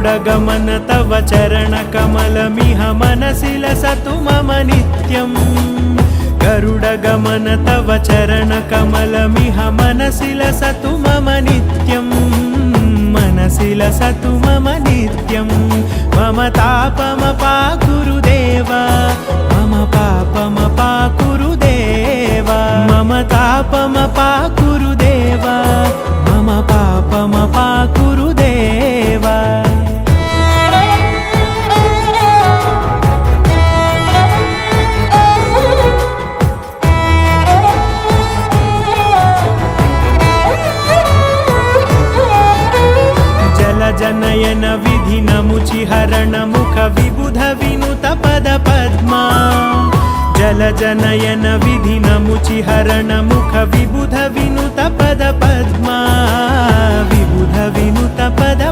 गरुडगमन तव चरणकमलमिह मनसि लसतु मम नित्यम् गरुडगमन तव चरणकमलमिह मनसि लसतु मम नित्यम् मनसि लसतु मम नित्यम् मम तापमपाकुरुदेव मम पापमपाकुरुदेव मम तापमपाकुरुदेव मम पापमपाकुरुदेव जनयन विधिनमुचिहरण मुख विबुध विनुत पद पद्मा जलजनयन विधिनमुचिहरण मुख विबुध विनुत पद पद्मा विबुध विनुत पद